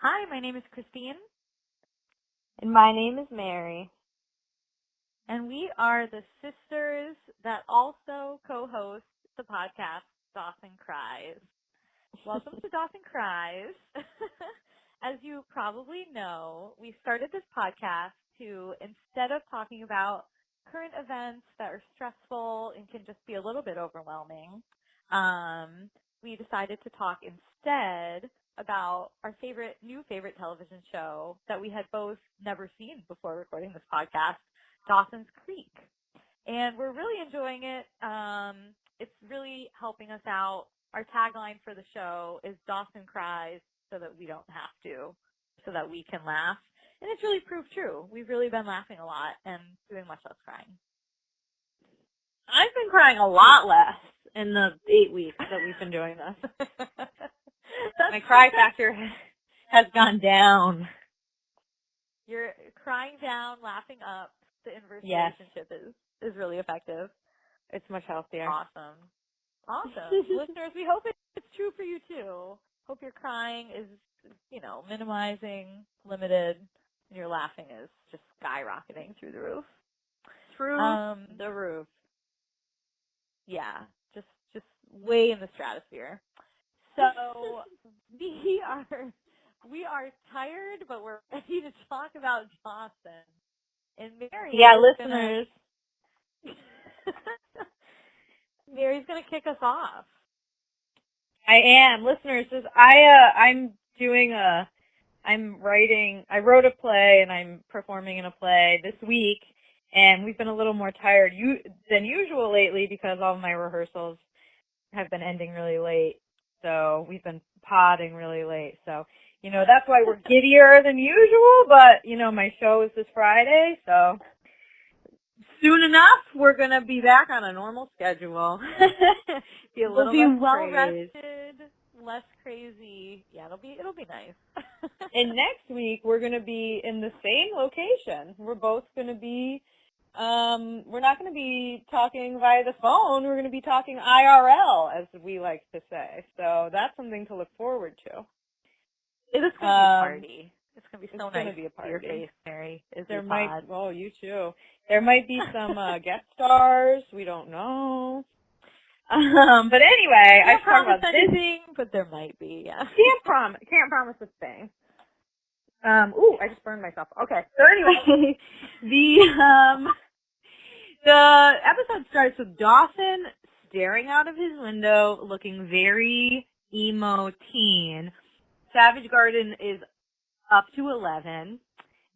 Hi, my name is Christine, And my name is Mary. and we are the sisters that also co-host the podcast Dawson Cries. Welcome to Dawson Cries. As you probably know, we started this podcast to, instead of talking about current events that are stressful and can just be a little bit overwhelming, we decided to talk instead about our new favorite television show that we had both never seen before recording this podcast, Dawson's Creek. And we're really enjoying it. It's really helping us out. Our tagline for the show is Dawson Cries so that we don't have to, so that we can laugh. And it's really proved true. We've really been laughing a lot and doing much less crying. I've been crying a lot less in the 8 weeks that we've been doing this. My cry factor has gone down. You're crying down, laughing up. The inverse Yes. relationship is really effective. It's much healthier. Awesome. Listeners, we hope it's true for you too. Hope your crying is, minimizing, limited, and your laughing is just skyrocketing through the roof. Through the roof. Yeah, just way in the stratosphere. So we are tired, but we're ready to talk about Dawson. And Mary, yeah, listeners. Mary's gonna kick us off. I am. Listeners, I wrote a play and I'm performing in a play this week, and we've been a little more tired than usual lately because all of my rehearsals have been ending really late. So we've been podding really late. So, that's why we're giddier than usual, but, my show is this Friday, so soon enough, we're going to be back on a normal schedule. We'll be well rested, less crazy. Yeah, it'll be nice. And next week, we're going to be in the same location. We're both going to be, we're not going to be talking via the phone. We're going to be talking IRL, as we like to say. So that's something to look forward to. It is going to be a party. It's going to be so nice to be a party. Your face, Mary. You too. There might be some guest stars. We don't know. But anyway, I promise anything, but there might be. Yeah. Can't promise a thing. I just burned myself. Okay. So anyway, the episode starts with Dawson staring out of his window, looking very emo teen. Savage Garden is up to 11.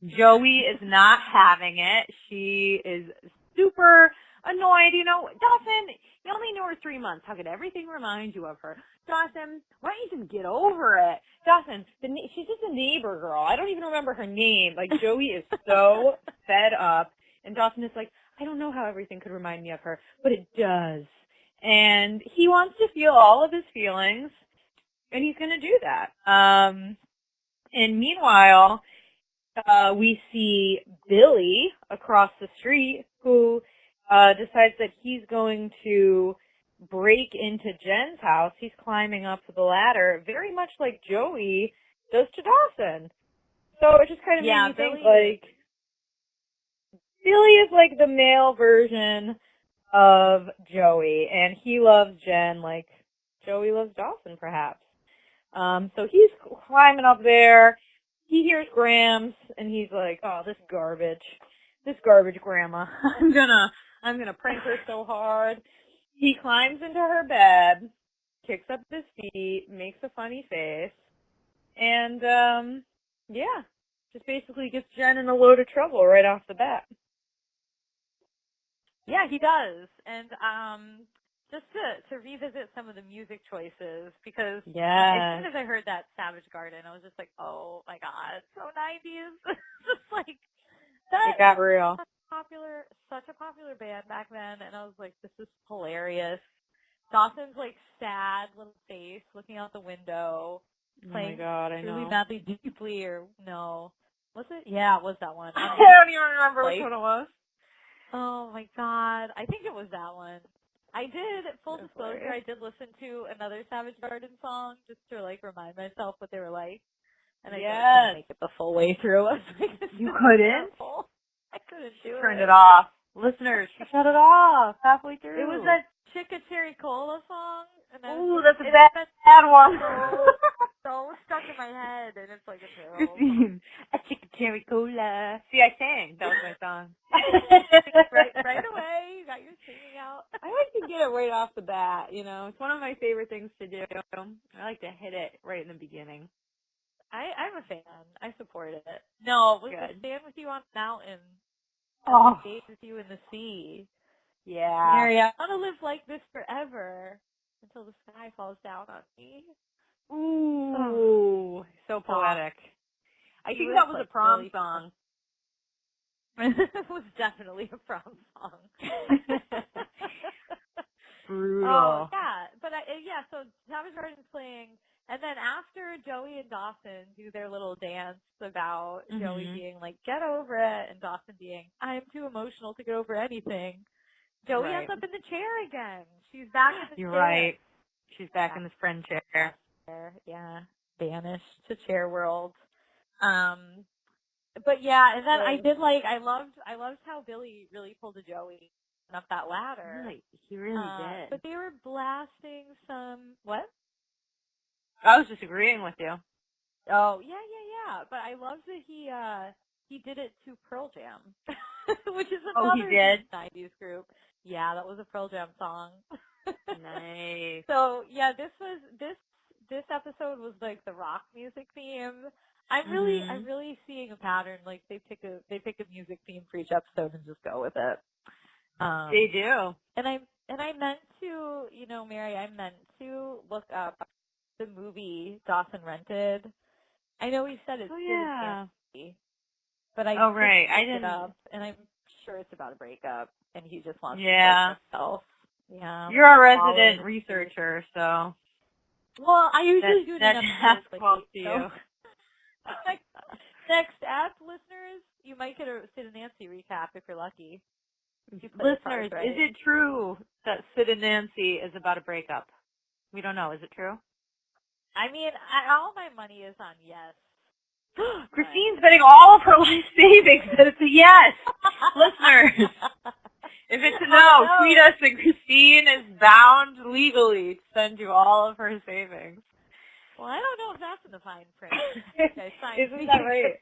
Joey is not having it. She is super annoyed. Dawson, you only knew her 3 months. How could everything remind you of her? Dawson, why don't you just get over it? Dawson, she's just a neighbor girl. I don't even remember her name. Like, Joey is so fed up. And Dawson is like, I don't know how everything could remind me of her, but it does. And he wants to feel all of his feelings, and he's going to do that. And meanwhile, we see Billy across the street who decides that he's going to break into Jen's house. He's climbing up the ladder, very much like Joey does to Dawson. So it just kind of made me think, like, Billy is like the male version of Joey, and he loves Jen like Joey loves Dawson, perhaps. So he's climbing up there. He hears Grams, and he's like, "Oh, this garbage grandma. I'm gonna prank her so hard." He climbs into her bed, kicks up his feet, makes a funny face, and just basically gets Jen in a load of trouble right off the bat. Yeah, he does. And just to revisit some of the music choices, because as soon as I heard that Savage Garden, I was just like, oh my god, so 90s. Just like that. It got real. Such a popular band back then, and I was like, this is hilarious. Dawson's like sad little face looking out the window, playing Truly Madly Deeply, or no. Was it? Yeah, it was that one. I don't even remember which one it was. Oh my god. I think it was that one. I did, full disclosure, I did listen to another Savage Garden song just to like remind myself what they were like. And I couldn't make it the full way through. I was like, you couldn't? I couldn't do it. Turned it off. Listeners, shut it off halfway through. It was that Chicka Cherry Cola song. Ooh, that's a bad one. So stuck in my head, and it's like a terrible Christine, a Chicka Cherry Cola. See, I sang. That was my song. right away, you got your singing out. I like to get it right off the bat, you know. It's one of my favorite things to do. I like to hit it right in the beginning. I'm a fan. I support it. No, it was Good. to stand with you on the mountain. Oh. Skate with you in the sea. Yeah. Mary, I want to live like this forever until the sky falls down on me. Ooh, so poetic. I think that was a prom really song. It was definitely a prom song. Brutal. Oh, yeah. But, so Savage Garden's playing, and then after Joey and Dawson do their little dance about Joey being like, get over it, and Dawson being, I'm too emotional to get over anything, Joey ends up in the chair again. She's back in the chair. You're right. She's back in this friend chair. Yeah. Banished to chair world. But yeah, and then I loved how Billy really pulled a Joey up that ladder. Really? He really did. But they were blasting some, what? I was just agreeing with you. Oh, yeah. But I love that he did it to Pearl Jam, which is another 90s group. Yeah, that was a Pearl Jam song. Nice. So yeah, this episode was like the rock music theme. I'm really seeing a pattern. Like they pick a music theme for each episode and just go with it. They do. And I meant to, Mary, I meant to look up the movie Dawson rented. I know we said it's fancy, but I didn't. It up, and I'm sure it's about a breakup, and he just wants to break himself. Yeah. You're a resident researcher, so. Well, I usually do that task falls to you. Next app, listeners, you might get a Sid and Nancy recap if you're lucky. Listeners, is it true that Sid and Nancy is about a breakup? We don't know. Is it true? I mean, all my money is on yes. Christine's betting all of her life savings that it's a yes. Listeners, if it's a no, tweet us and Christine is bound legally to send you all of her savings. Well, I don't know if that's in the fine print. Isn't that right?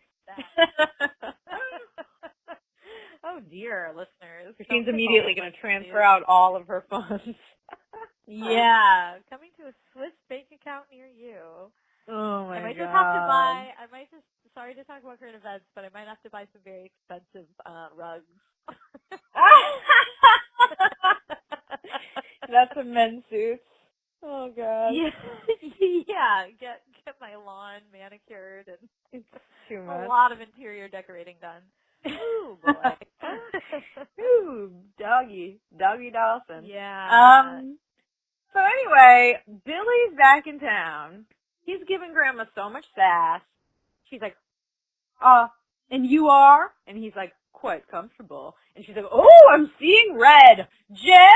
Oh, dear, listeners. Christine's immediately going to transfer out all of her funds. Yeah, coming to a Swiss bank account near you. Oh, my God. I might just have to buy, sorry to talk about current events, but I might have to buy some very expensive rugs. That's a men's suits. Oh, God. Yeah, get my lawn manicured and it's too much. A lot of interior decorating done. Ooh, boy. Ooh, doggy Dawson. Yeah. So anyway, Billy's back in town. He's giving Grandma so much sass. She's like, and you are? And he's like, quite comfortable. And she's like, oh, I'm seeing red. Jen,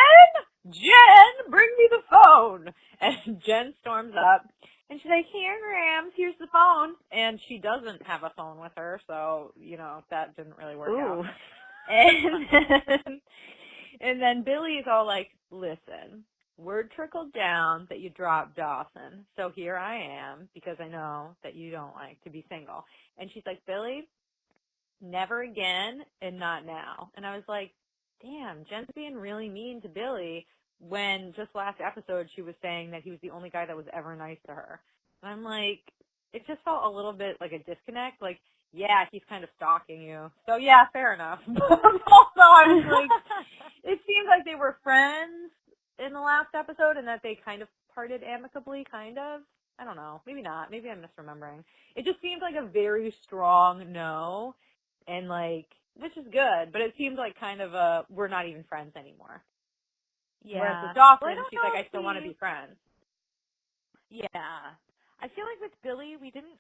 bring me the phone. And Jen storms up. And she's like, here, Grams, here's the phone. And she doesn't have a phone with her, so, that didn't really work out. And then Billy's all like, listen, word trickled down that you dropped Dawson, so here I am, because I know that you don't like to be single. And she's like, Billy, never again and not now. And I was like, damn, Jen's being really mean to Billy when just last episode she was saying that he was the only guy that was ever nice to her. And I'm like, it just felt a little bit like a disconnect. Like, yeah, he's kind of stalking you. So, yeah, fair enough. But also, I was like, it seemed like they were friends in the last episode and that they kind of parted amicably, kind of. I don't know. Maybe not. Maybe I'm misremembering. It just seemed like a very strong no. And, like, which is good, but it seemed like kind of a, we're not even friends anymore. Yeah. Whereas with Dawson, she's like, I still want to be friends. Yeah. I feel like with Billy,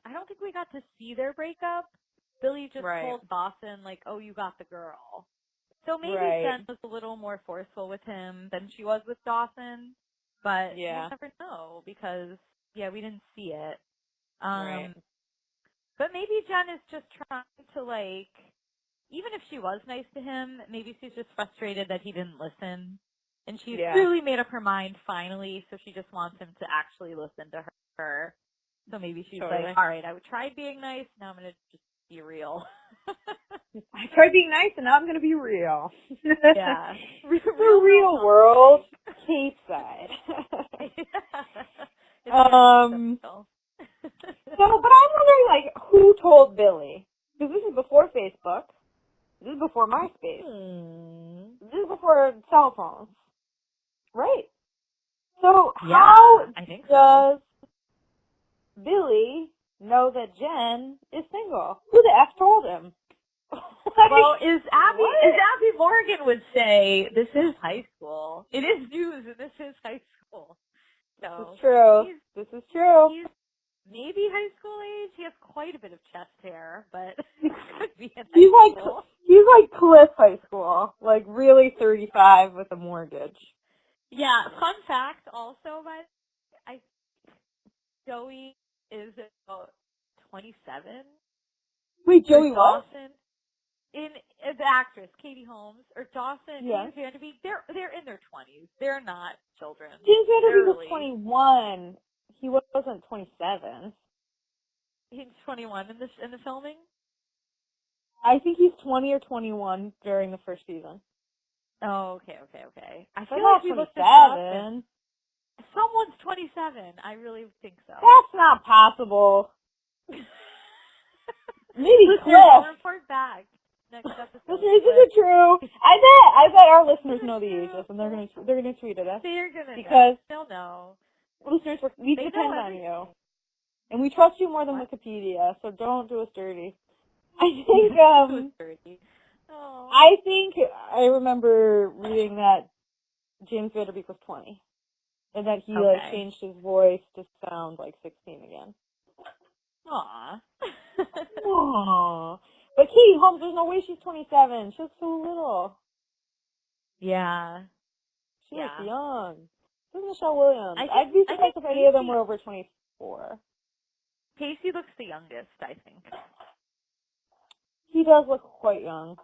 I don't think we got to see their breakup. Billy just told Dawson, like, oh, you got the girl. So maybe Jen was a little more forceful with him than she was with Dawson. But we'll never know because, we didn't see it. maybe Jen is just trying to, like, even if she was nice to him, maybe she's just frustrated that he didn't listen. And she's really made up her mind finally, so she just wants him to actually listen to her. So maybe she's like, all right, I tried being nice, now I'm going to just be real. I tried being nice, and now I'm going to be real. Yeah. The real world, Cape Side. So, but I'm wondering, like, who told Billy? Because this is before Facebook. This is before MySpace. This is before cell phones. Right. So, how does Billy know that Jen is single? Who the F told him? Well, as Abby Morgan would say, this is high school. It is news, and this is high school. So this is true. This is true. He's maybe high school age. He has quite a bit of chest hair, but could be in high school. He's like Cliff High School, like really 35 with a mortgage. Yeah. Fun fact, also, but I Joey is about 27. Wait, Joey what? Dawson, in the actress Katie Holmes or Dawson, James Vanderbeek, they're in their 20s. They're not children. James Vanderbeek was 21. He wasn't 27. He's 21 in the filming. I think he's 20 or 21 during the first season. Oh, okay. I feel like we 27. Someone's 27. I really think so. That's not possible. Maybe Cliff. Report back next episode. Is it true? I bet our listeners know the ages, and they're gonna tweet at us. They're gonna because they'll know. Listeners, we depend on you, and we trust you more than Wikipedia. So don't do us dirty. I think I remember reading that James Vanderbeek was 20, and that he like changed his voice to sound like 16 again. Aww. Aww. But Katie Holmes, there's no way she's 27. She looks so little. Yeah. She looks young. Who's Michelle Williams? I'd be surprised if any of them were over 24. Pacey looks the youngest, I think. He does look quite young.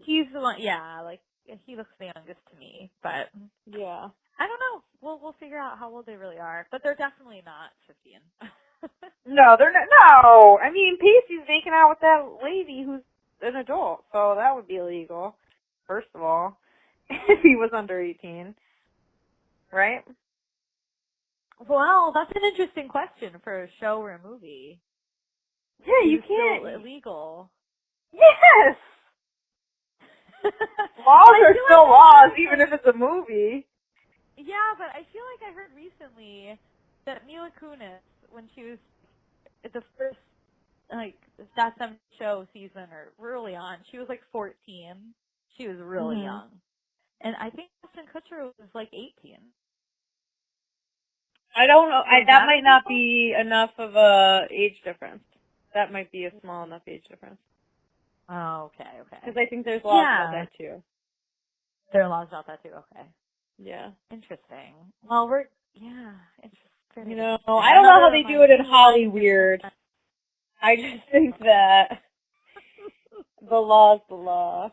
He's the one, he looks the youngest to me, but yeah. I don't know. We'll figure out how old they really are, but they're definitely not 15. No, they're not. No, I mean Pacey's making out with that lady who's an adult, so that would be illegal. First of all, if he was under 18, right? Well, that's an interesting question for a show or a movie. Yeah, you can't. Still illegal. Yes. Laws are still laws, even if it's a movie. Yeah, but I feel like I heard recently that Mila Kunis, when she was at the first, That 70 Show season or early on, she was 14. She was really young. And I think Ashton Kutcher was 18. I don't know. That might not be enough of a age difference. That might be a small enough age difference. Oh, okay. Because I think there's laws about that too. There are laws about that too. Okay. Yeah. Interesting. Well, interesting. You know, I don't know how they do it in Hollywood. I just think that the law's the law.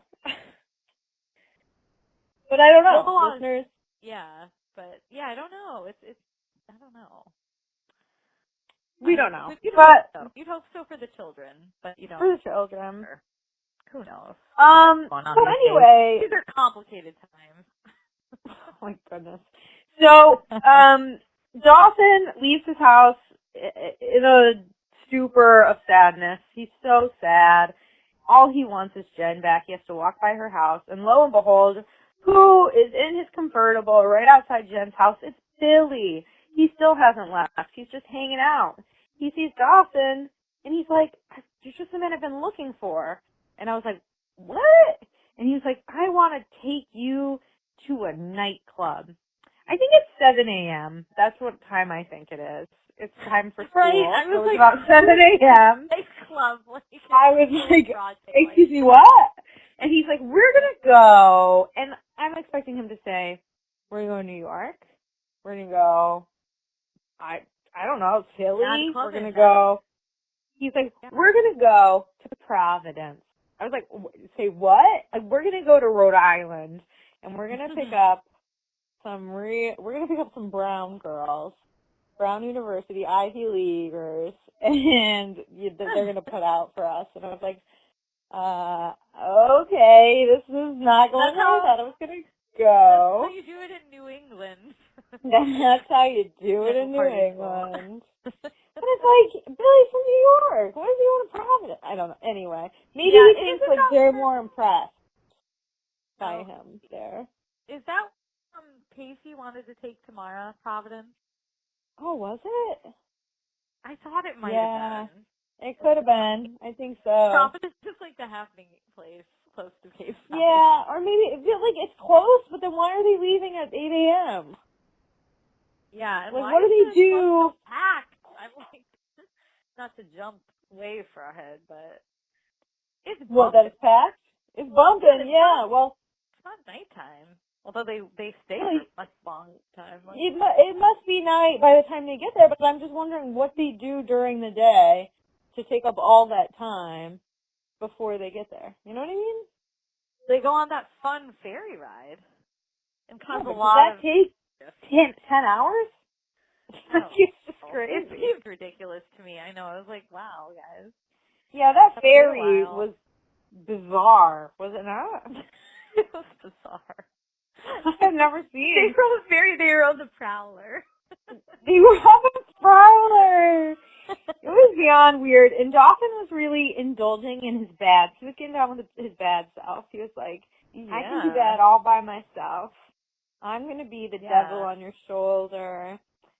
But I don't know, listeners. Yeah, but I don't know. I don't know. We don't know. You'd hope so for the children, but for the children. Sure. Who knows? So anyway, these are complicated times. Oh my goodness. So, Dawson leaves his house in a stupor of sadness. He's so sad. All he wants is Jen back. He has to walk by her house, and lo and behold, who is in his convertible right outside Jen's house? It's Billy. He still hasn't left. He's just hanging out. He sees Dawson, and he's like, "You're just the man I've been looking for." And I was like, "What?" And he's like, "I want to take you to a nightclub." I think it's 7 a.m. That's what time I think it is. It's time for school. Right. It was about 7 a.m. Nightclub. I was like, "Excuse me, what?" And he's like, "We're going to go." And I'm expecting him to say, "We're going to New York. We're going to go, I don't know, Philly. We're going to go." He's like, Yeah. we're going to go to Providence. I was like, say what? Like, we're going to go to Rhode Island, and we're going to pick up we're going to pick up some brown girls, Brown University, Ivy Leaguers, and they're going to put out for us. And I was like, okay, this is not going how I thought it was going to go. That's how you do it in New England. That's how you do it in New England. But it's like, Billy's from New York. Why does he want to Providence? I don't know. Anyway, maybe he thinks like they're more impressed by him there. Is that Casey wanted to take Tamara, Providence? Oh, was it? I thought it might have been. It could have been. I think so. Providence is like the happening place close to Cape Side. Yeah, or maybe like it's close, but then why are they leaving at 8 a.m.? Yeah, and like why what do they do? Packed? I'm like, not to jump way far ahead, but it's bumping. Well, that it's packed. It's bumping. Yeah. Well, it's not nighttime. Although they stay really? for a long time. Like, it must be night by the time they get there. But I'm just wondering what they do during the day to take up all that time before they get there. You know what I mean? They go on that fun ferry ride. And cause a Does lot that take 10 hours? It's just crazy. It seemed ridiculous to me. I know. I was like, wow, guys. Yeah, that ferry was bizarre, was it not? It was bizarre. I've never seen it. They rode the Prowler. They were on the Prowler. It was beyond weird. And Dawson was really indulging in his bad. He was getting down with his bad self. He was like, I can do that all by myself. I'm going to be the devil on your shoulder.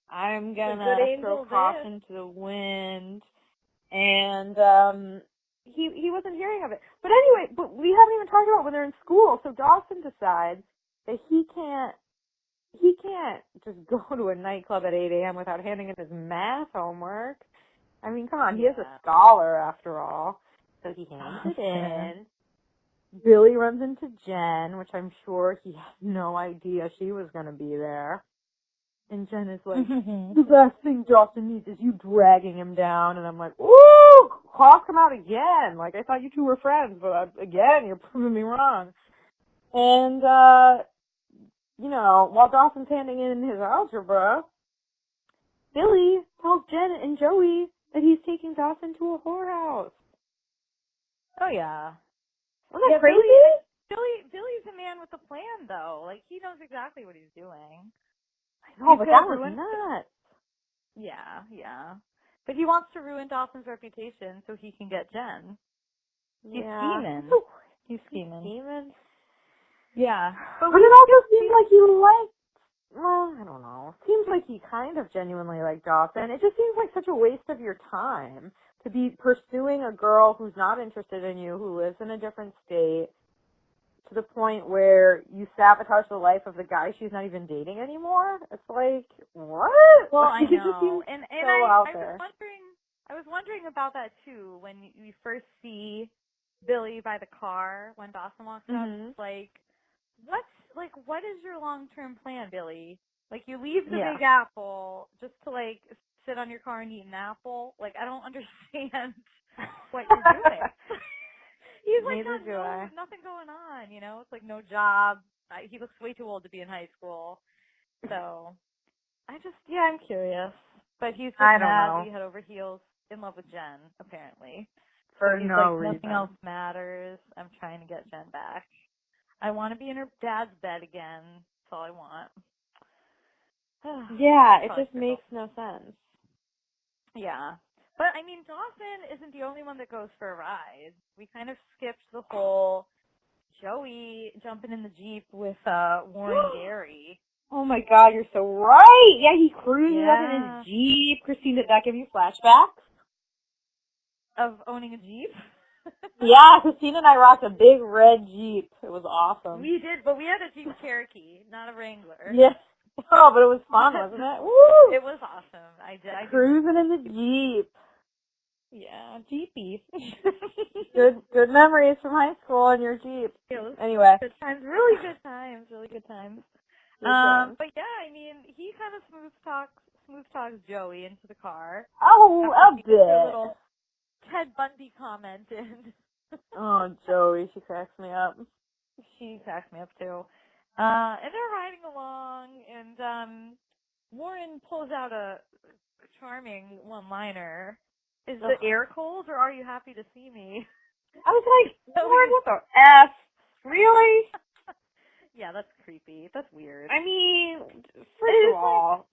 I'm going to throw caution to the wind. And he wasn't hearing of it. But anyway, we haven't even talked about when they're in school. So Dawson decides that he can't just go to a nightclub at 8 a.m. without handing in his math homework. I mean, come on, he is a scholar after all. So he hands it in. Billy runs into Jen, which I'm sure he had no idea she was going to be there. And Jen is like, the last thing Dawson needs is you dragging him down. And I'm like, ooh, claws come out again. Like, I thought you two were friends, but again, you're proving me wrong. And, while Dawson's handing in his algebra, Billy tells Jen and Joey that he's taking Dawson to a whorehouse. Oh, yeah. Wasn't that crazy? Billy's a man with a plan, though. Like, he knows exactly what he's doing. Oh, but that was nuts. Yeah. But he wants to ruin Dawson's reputation so he can get Jen. He's scheming. He's scheming. Yeah. But it also seems like he liked, well, I don't know. Seems like he kind of genuinely liked Dawson. It just seems like such a waste of your time to be pursuing a girl who's not interested in you, who lives in a different state, to the point where you sabotage the life of the guy she's not even dating anymore. It's like, what? Well, like, I know. And I was wondering about that too when you first see Billy by the car when Dawson walks up. It's like, what is your long-term plan, Billy? Like, you leave the Big Apple just to like sit on your car and eat an apple. Like, I don't understand what you're doing. He's like, nothing going on, you know? It's like no job. He looks way too old to be in high school. So, I'm curious. But he's just madly head over heels in love with Jen, apparently. For no reason. Nothing else matters. I'm trying to get Jen back. I want to be in her dad's bed again. That's all I want. Yeah, it just makes no sense. Yeah. But, I mean, Dawson isn't the only one that goes for a ride. We kind of skipped the whole Joey jumping in the Jeep with Warren Gary. Oh, my God, you're so right. Yeah, he cruises up in his Jeep. Christine, did that give you flashbacks? Of owning a Jeep? Yeah, Christine and I rocked a big red Jeep. It was awesome. We did, but we had a Jeep Cherokee, not a Wrangler. Yes. Oh, but it was fun, wasn't it? Woo! It was awesome. I cruising in the Jeep. Yeah, Jeepies. good memories from high school in your Jeep. Anyway. Good times, really good times. But yeah, I mean, he kind of smooth talks Joey into the car. Oh, a bit. Ted Bundy commented. Oh, Joey, she cracks me up. She cracks me up too. And they're riding along, and Warren pulls out a charming one-liner. Is the air cold, or are you happy to see me? I was like, Warren, what the F? Really? Yeah, that's creepy. That's weird. I mean, first of all,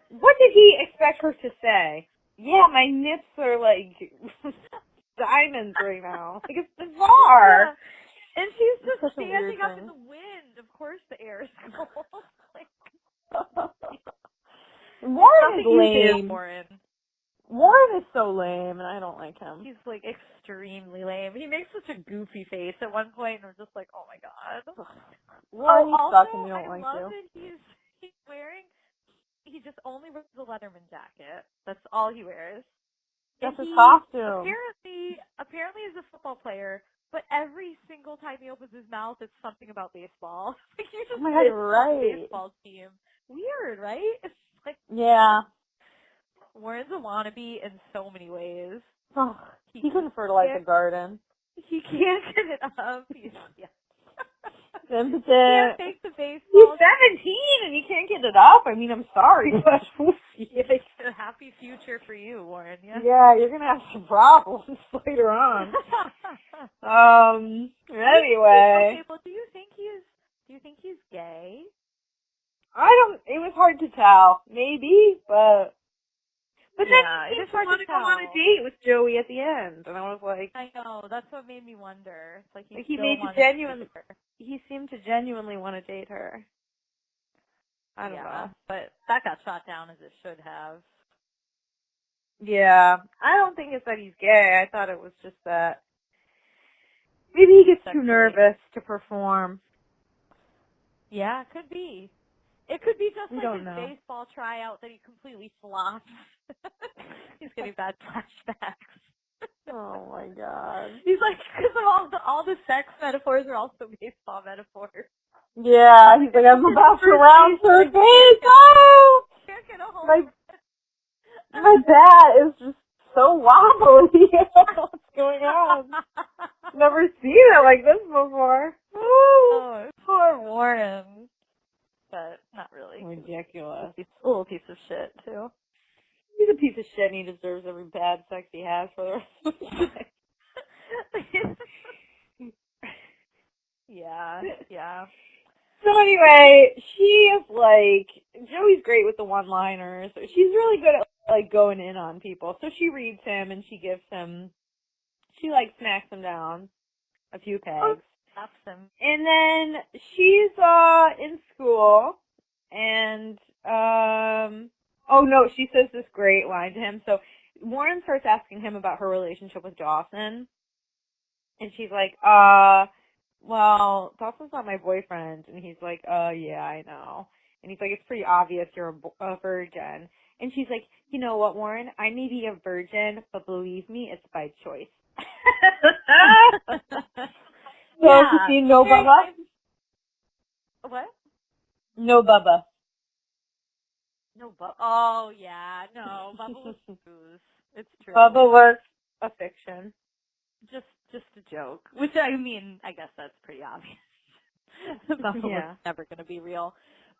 what did he expect her to say? Yeah, my nips are like diamonds right now. Like, it's bizarre. Yeah. And she's just standing up thing. in the wind. Of course the air is cold. Like, Warren is lame. Warren is so lame, and I don't like him. He's, like, extremely lame. He makes such a goofy face at one point, and we're just like, oh, my God. Well, he's also, stuck and we don't like I love you. that he's wearing, he just only wears the Letterman jacket. That's all he wears. That's his costume. Apparently he's a football player, but every single time he opens his mouth, it's something about baseball. Like, you just right. baseball team. Weird, right? It's like, yeah. Warren's a wannabe in so many ways. Oh, he couldn't fertilize the garden. He can't get it up. He's impotent. He can't take the baseball. He's 17 and he can't get it up. I mean, I'm sorry, but it's a happy future for you, Warren. Yeah, you're gonna have some problems later on. Anyway. Okay, well, do you think he's gay? It was hard to tell. Maybe, but then he it's hard to go on a date with Joey at the end, and I was like, I know, that's what made me wonder. It's like he seemed to genuinely want to date her. I don't know. But that got shot down as it should have. Yeah, I don't think it's that he's gay. I thought it was just that maybe he gets too nervous to perform. Yeah, it could be. It could be just like his know. baseball tryout that he completely flopped. He's getting bad flashbacks. Oh my God. He's like, because all the sex metaphors are also baseball metaphors. Yeah, he's like, I'm about to round third base. Oh! Can't get a hold my bat is just so wobbly. I don't know what's going on. Never seen it like this before. Oh, poor Warren. But not really. Ridiculous. He's a little piece of shit, too. He's a piece of shit and he deserves every bad sex he has for the rest of his life. Yeah. So anyway, she is like, Joey's great with the one-liners. She's really good at like going in on people. So she reads him and she like smacks him down a few pegs. Stops him. And then she's in school and she says this great line to him. So Warren starts asking him about her relationship with Dawson. And she's like, well, Dawson's not my boyfriend. And he's like, yeah, I know. And he's like, it's pretty obvious you're a virgin. And she's like, you know what, Warren? I may be a virgin, but believe me, it's by choice. So, you see no Bubba? What? No Bubba. No Bubba. Oh, yeah. No, Bubba was booze. It's true. Bubba was a fiction. Just a joke. Which, I mean, I guess that's pretty obvious. Bubba was never going to be real.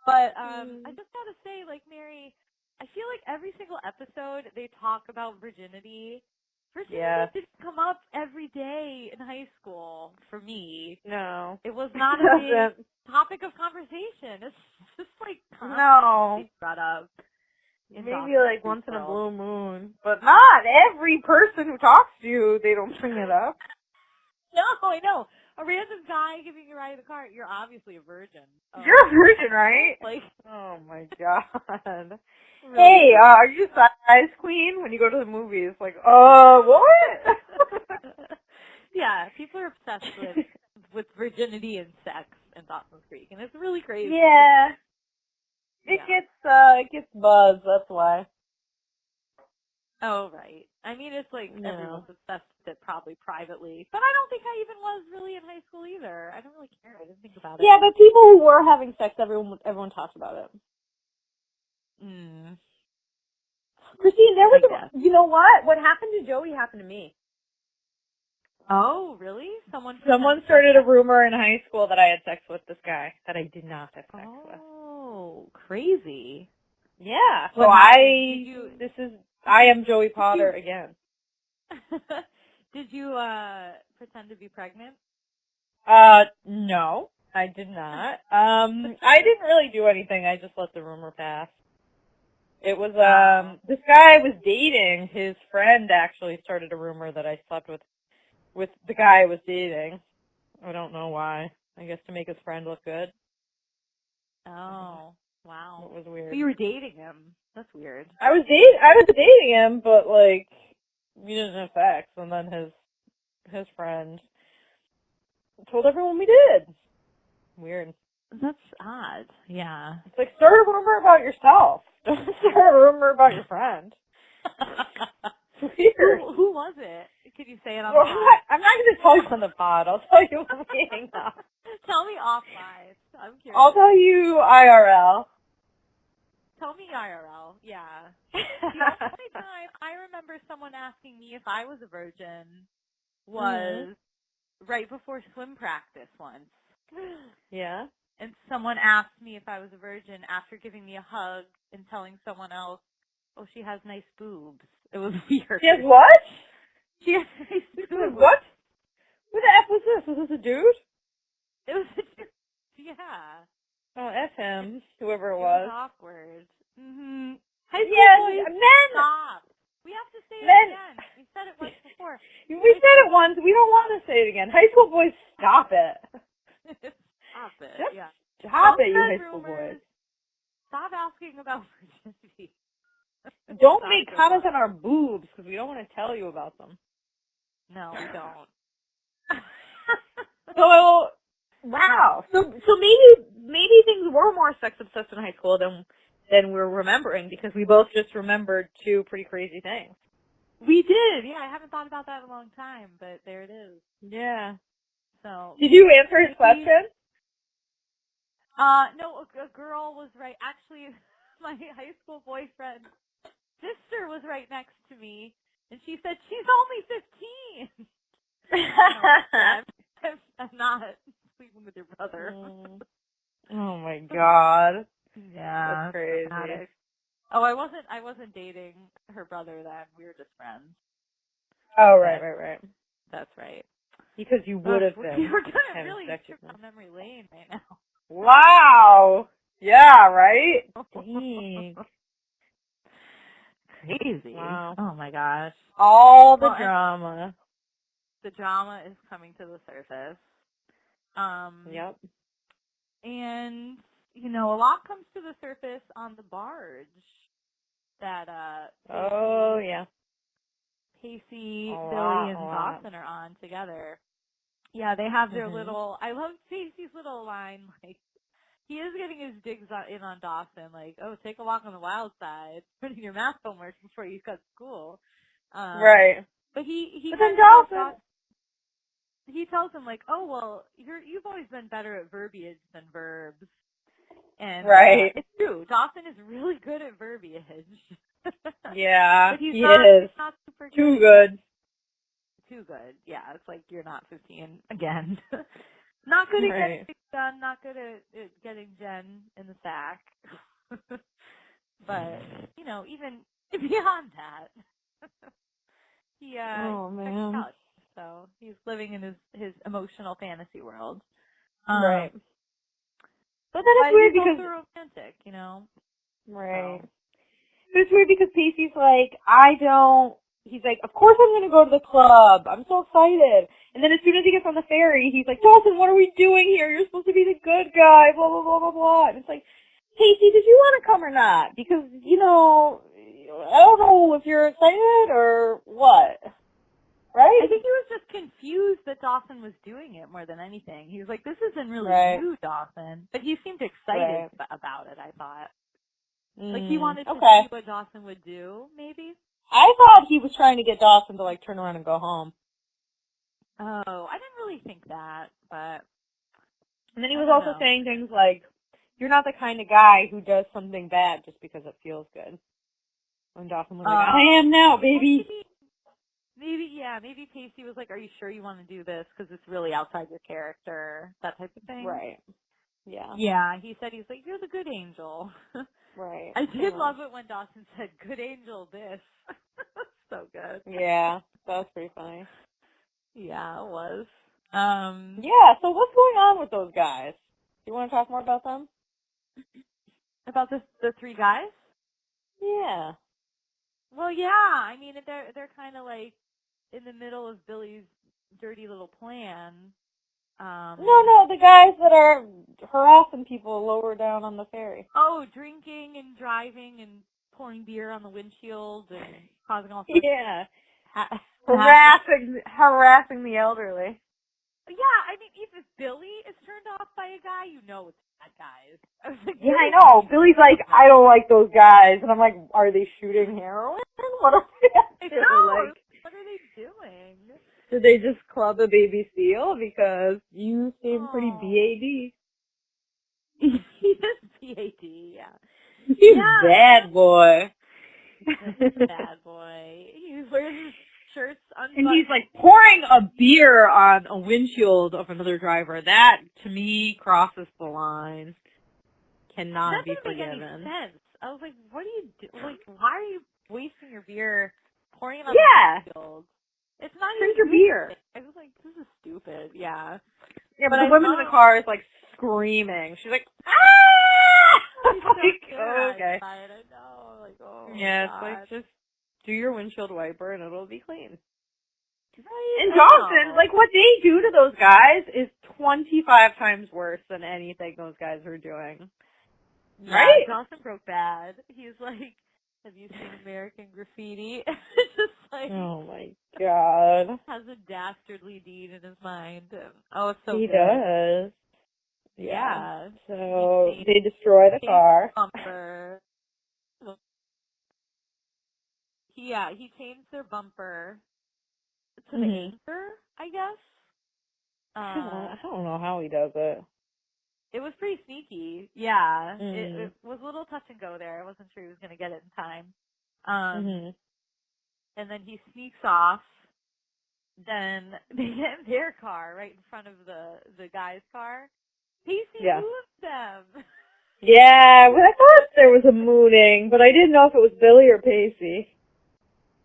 But I just got to say, like, Mary, I feel like every single episode they talk about virginity. Virginity didn't come up every day in high school for me. No. It was not a big topic of conversation. It's just like constantly brought up. Maybe like once in a blue moon. But not every person who talks to you, they don't bring it up. No, I know. A random guy giving you a ride in the car, you're obviously a virgin. You're a virgin, right? Like, oh my God. Really? Hey, are you a size queen when you go to the movies? Like, what? Yeah, people are obsessed with virginity and sex in Dawson's Creek, and it's really crazy. Yeah. It gets buzz, that's why. Oh, right. I mean, it's like everyone's obsessed with it probably privately. But I don't think I even was really in high school either. I don't really care. I didn't think about it. Yeah, but people who were having sex, everyone talks about it. Christine, there I was guess. you know what? What happened to Joey happened to me. Oh, really? Someone started a rumor in high school that I had sex with this guy that I did not have sex with. Oh, crazy. Yeah. So What happened? I am Joey Potter again. Did you pretend to be pregnant? No, I did not. I didn't really do anything. I just let the rumor pass. It was, this guy I was dating, his friend actually started a rumor that I slept with the guy I was dating. I don't know why. I guess to make his friend look good. Oh, wow. It was weird. But you were dating him. That's weird. I was dating him, but like, we didn't have sex, and then his friend told everyone we did. Weird. That's odd. Yeah. It's like, start a rumor about yourself. Don't start a rumor about your friend. Weird. Who was it? Could you say it on the pod? I'm not going to tell you on the pod. I'll tell you when we hang up. Tell me offline. I'm curious. I'll tell you IRL. Tell me IRL. Yeah. The only time I remember someone asking me if I was a virgin was right before swim practice once. Yeah. And someone asked me if I was a virgin after giving me a hug and telling someone else, oh, she has nice boobs. It was weird. She has what? She has nice boobs. What? Who the F was this? Was this a dude? It was a dude. Yeah. Oh, F him, whoever it was. was. Awkward. Mm-hmm. Men! Stop. We have to say it Men. again. We said it once before. We said it once. We don't want to say it again. High school boys, stop it. Stop it. Just yeah. stop it, you high school boys. Stop asking about virginity. Don't make comments on our boobs because we don't want to tell you about them. No, we don't. So, wow. So maybe things were more sex obsessed in high school than we're remembering because we both just remembered two pretty crazy things. We did. Yeah, I haven't thought about that in a long time, but there it is. Yeah. So. Did you answer his question? No, a girl was right. Actually, my high school boyfriend's sister was right next to me, and she said she's only 15. I'm not sleeping with your brother. Oh my god. Yeah, that's crazy. Dramatic. Oh, I wasn't dating her brother then. We were just friends. Oh, right. That's right. Because you would have been. We're gonna really trip down memory lane right now. Wow. Yeah, right? Dang. Crazy. Wow. Oh my gosh. All the drama. The drama is coming to the surface. Yep. And, you know, a lot comes to the surface on the barge that, Pacey, Billy, and Dawson are on together. Yeah, they have their little, I love Pacey's little line, like, he is getting his digs in on Dawson, like, oh, take a walk on the wild side, put in your math homework before you cut school. Right. But he tells him, like, oh, well, you've always been better at verbiage than verbs. And it's true. Dawson is really good at verbiage. Yeah, but he's he not, is. He's not super good. Too good. Too good. Yeah, it's like you're not 15 again. Not good at getting things done. Not good at getting Jen in the sack. But you know, even beyond that, he checks out. So he's living in his emotional fantasy world. Right. But then it's weird because he's also romantic, you know. Right. So. It's weird because Pacey's like, he's like, of course I'm going to go to the club. I'm so excited. And then as soon as he gets on the ferry, he's like, Dawson, what are we doing here? You're supposed to be the good guy, blah, blah, blah, blah, blah. And it's like, Pacey, did you want to come or not? Because, you know, I don't know if you're excited or what. Right? I think he was just confused that Dawson was doing it more than anything. He was like, this isn't really you, Dawson. But he seemed excited about it, I thought. Like, he wanted to see what Dawson would do, maybe? I thought he was trying to get Dawson to, like, turn around and go home. Oh, I didn't really think that, but... And then he was also saying things like, you're not the kind of guy who does something bad just because it feels good. And Dawson was like, I am now, baby. Maybe Pacey was like, are you sure you want to do this? Because it's really outside your character, that type of thing. Right. Yeah. Yeah, he's like, you're the good angel. Right. I did love it when Dawson said, good angel this. So good. Yeah, that was pretty funny. Yeah, it was. Yeah, so what's going on with those guys? Do you want to talk more about them? About the three guys? Yeah. Well, yeah, I mean, they're kind of like in the middle of Billy's dirty little plan. No, the guys that are harassing people lower down on the ferry. Oh, drinking and driving and pouring beer on the windshield and causing all sorts of harassing the elderly. Yeah, I mean, if Billy is turned off by a guy, you know it's bad guys. I was like, yeah, I know. Billy's like, I don't like those guys. And I'm like, are they shooting heroin? What are they doing? Like, what are they doing? Did they just club a baby seal? Because you seem pretty BAD. He is BAD, yeah. He's bad boy. Bad boy. He wears his shirts unbuttoned. And he's like pouring a beer on a windshield of another driver. That, to me, crosses the line. Cannot be forgiven. That doesn't make any sense. I was like, what are you doing? Like, why are you wasting your beer, pouring it on the windshield? It's not Drink your beer. I was like, this is stupid. Yeah. Yeah, but the woman in the car is like screaming. She's like, ah! She's okay. I know. Like, oh, yeah, God. it's like, just do your windshield wiper and it'll be clean. Right? And Dawson, like, what they do to those guys is 25 times worse than anything those guys are doing. Yeah, right? Dawson broke bad. He's like, have you seen American Graffiti? Just like, oh my God. Has a dastardly deed in his mind. Oh, it's so he good. does. Yeah. So they destroy the car. Bumper. He changed their bumper to the anchor, I guess. I don't know how he does it. It was pretty sneaky. Yeah. It was a little touch and go there. I wasn't sure he was going to get it in time. And then he sneaks off. Then they get in their car right in front of the guy's car. Pacey moved them. Yeah, well, I thought there was a mooning, but I didn't know if it was Billy or Pacey.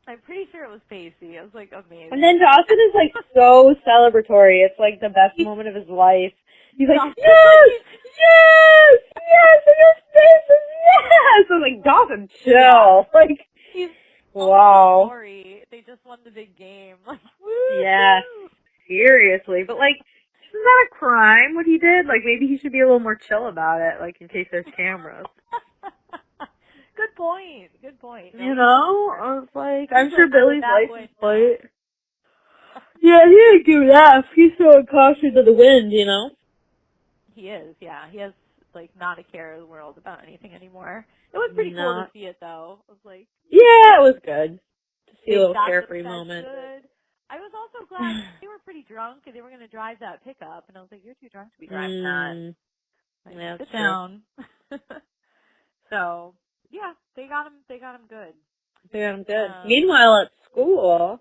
I'm pretty sure it was Pacey. I was like, amazing. And then Dawson is like so celebratory. It's like the best moment of his life. He's like, yes, in your faces, yes. I'm like, Dawson, chill. Yeah. Like, he's wow. Sorry. They just won the big game. Like, woo. Yeah, seriously. But like, isn't that a crime, what he did? Like, maybe he should be a little more chill about it, like, in case there's cameras. Good point. You know? I was like, I'm sure Billy's license plate. Yeah, he didn't give it up. He's throwing caution to the wind, you know? He is, yeah. He has, like, not a care in the world about anything anymore. It was pretty cool to see it, though. It was like... Yeah, it was good. To see a little carefree moment. Good. I was also glad they were pretty drunk and they were going to drive that pickup. And I was like, you're too drunk to be driving that. Like, yeah, sit down. So, yeah, they got him good. They got him good. Meanwhile, at school...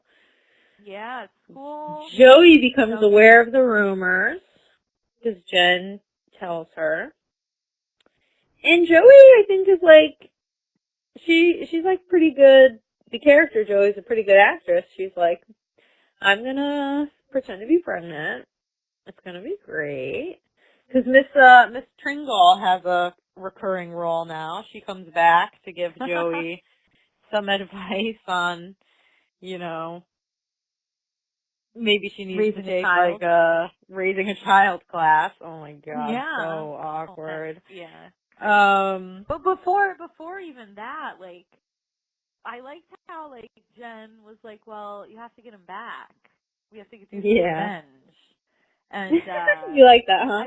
Yeah, at school... Joey becomes aware of the rumors, because Jen tells her. And Joey, I think, is like... She's like pretty good... The character, Joey's a pretty good actress. She's like, I'm gonna pretend to be pregnant. It's gonna be great. Because Miss Tringle has a recurring role now. She comes back to give Joey some advice on, you know, maybe she needs to take like a raising a child class. Oh my God, so awkward. But before even that, like, I liked how like Jen was like, well, you have to get him back. We have to do revenge. And you like that, huh?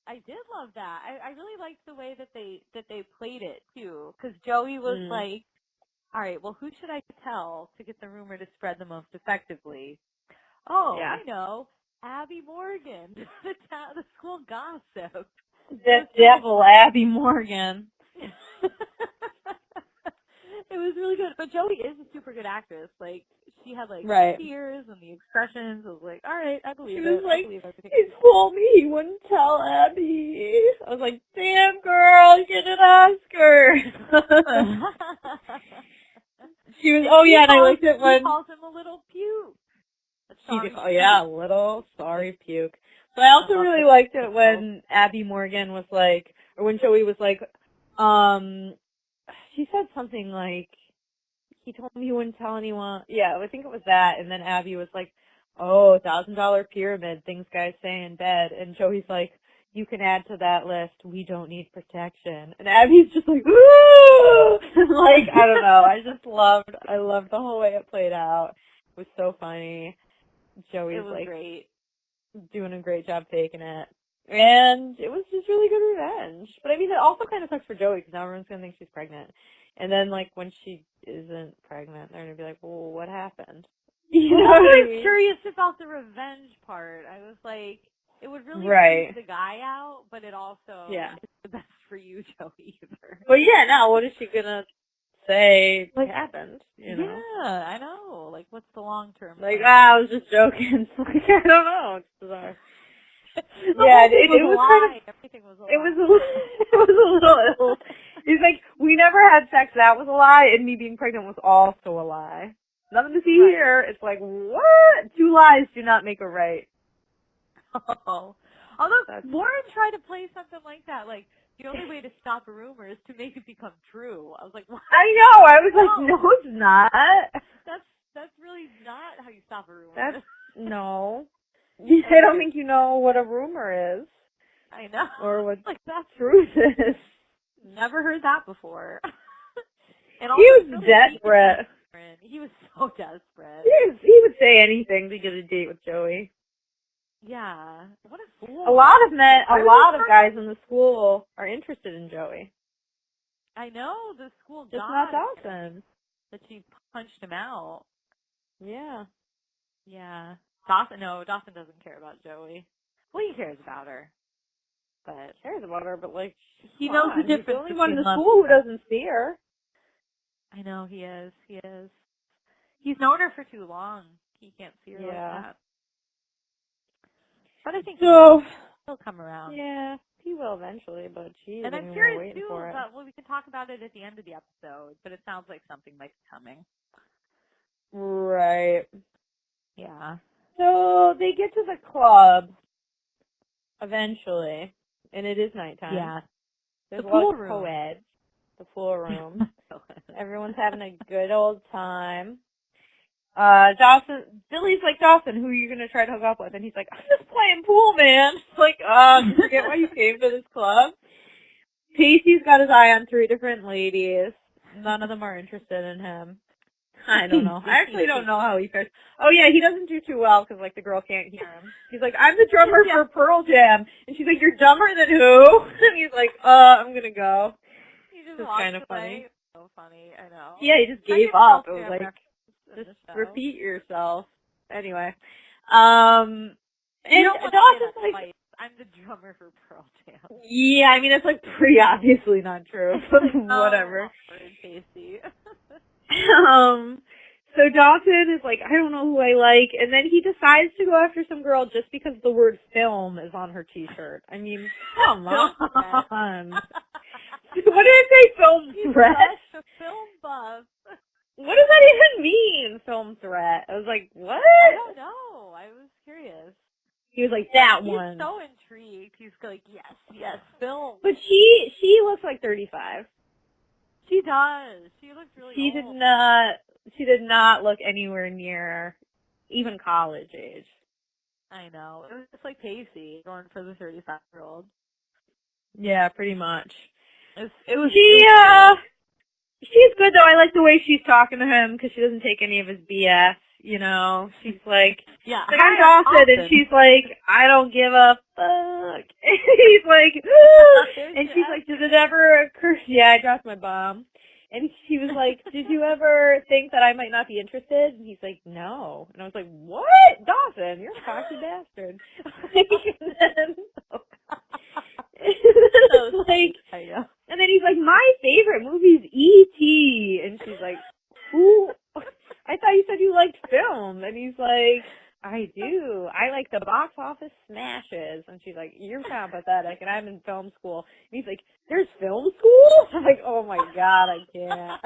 I did love that. I really liked the way that they played it too, because Joey was like, all right, well, who should I tell to get the rumor to spread the most effectively? Oh, I know, Abby Morgan, the school gossip. That devil, Abby Morgan. It was really good. But Joey is a super good actress. Like, she had, like, Right. the tears and the expressions. I was like, all right, I believe She was it. like, I believe everything. he told me he wouldn't tell Abby. I was like, damn, girl, you get an Oscar. She was, oh yeah, and I liked it when... She calls him a little puke. Little sorry puke. But I also really liked it when Abby Morgan was like, or when Joey was like, she said something like, he told me he wouldn't tell anyone. Yeah, I think it was that. And then Abby was like, oh, $1,000 pyramid, things guys say in bed. And Joey's like, you can add to that list, we don't need protection. And Abby's just like, ooh! Like, I don't know. I loved the whole way it played out. It was so funny. Joey's like, great. Doing a great job faking it. And it was just really good revenge. But I mean, it also kind of sucks for Joey because now everyone's going to think she's pregnant. And then, like, when she isn't pregnant, they're going to be like, well, what happened? You know what I mean? Curious about the revenge part. I was like, it would really freak the guy out, but it also is the best for you, Joey, either. But yeah, now what is she going to say happened? You know? Yeah, I know. Like, what's the long term? Like, I was just joking. Like, I don't know. It's bizarre. It was kind of, everything was a lie. It was a little ill. He's like, we never had sex, that was a lie, and me being pregnant was also a lie. Nothing to see here. It's like, what? 2 lies do not make a right. Oh. Although, Lauren tried to play something like that, like, the only way to stop a rumor is to make it become true. I was like, what? I know, I was like, no, it's not. That's really not how you stop a rumor. No. I don't think you know what a rumor is. I know. Or what truth is. Never heard that before. And he was desperate. He was so desperate. He would say anything to get a date with Joey. Yeah. What a fool. A lot of guys in the school are interested in Joey. I know, the school just not Dawson. That she punched him out. Yeah. Yeah. Dawson doesn't care about Joey. Well, he cares about her. But like, he knows the difference. He's the only one in the school who doesn't see her. I know, he is. He's known her for too long. He can't see her like that. But I think he'll come around. Yeah, he will eventually, but geez, and I'm curious too about, we can talk about it at the end of the episode, but it sounds like something might be coming. Right. Yeah. So they get to the club eventually, and it is nighttime. Yeah. There's a lot of co-eds. The pool room. Everyone's having a good old time. Billy's like, Dawson, who are you going to try to hook up with? And he's like, I'm just playing pool, man. It's like, you forget why you came to this club? Pacey's got his eye on 3 different ladies. None of them are interested in him. I don't know. I actually don't know how he fares. Oh yeah, he doesn't do too well because, like, the girl can't hear him. He's like, I'm the drummer for Pearl Jam. And she's like, you're dumber than who? And he's like, I'm going to go. It's kind of funny. So funny, I know. Yeah, he just gave up. It was like, just repeat yourself. Anyway. And Dawson's like, I'm the drummer for Pearl Jam. Yeah, I mean, it's like pretty obviously not true. Whatever. So Dawson is like, I don't know who I like, and then he decides to go after some girl just because the word film is on her t-shirt. I mean, come on. What did it say, film threat? Film buff. What does that even mean, film threat? I was like, what? I don't know. I was curious. He was like, that one. He's so intrigued. He's like, yes, film. But she looks like 35. She does. She looks really old. She did not look anywhere near even college age. I know. It was just like Pacey going for the 35-year-old. Yeah, pretty much. She's good though. I like the way she's talking to him because she doesn't take any of his BS. You know, she's like, I'm Dawson, and she's like, I don't give a fuck. And he's like, and she's like, did it ever occur? Yeah, I dropped my bomb. And she was like, did you ever think that I might not be interested? And he's like, no. And I was like, what? Dawson, you're a cocky bastard. And then then he's like, my favorite movie is E.T. And she's like, who? I thought you said you liked film. And he's like, I do. I like the box office smashes. And she's like, you're kind of pathetic, and I'm in film school. And he's like, there's film school? I'm like, oh my god, I can't.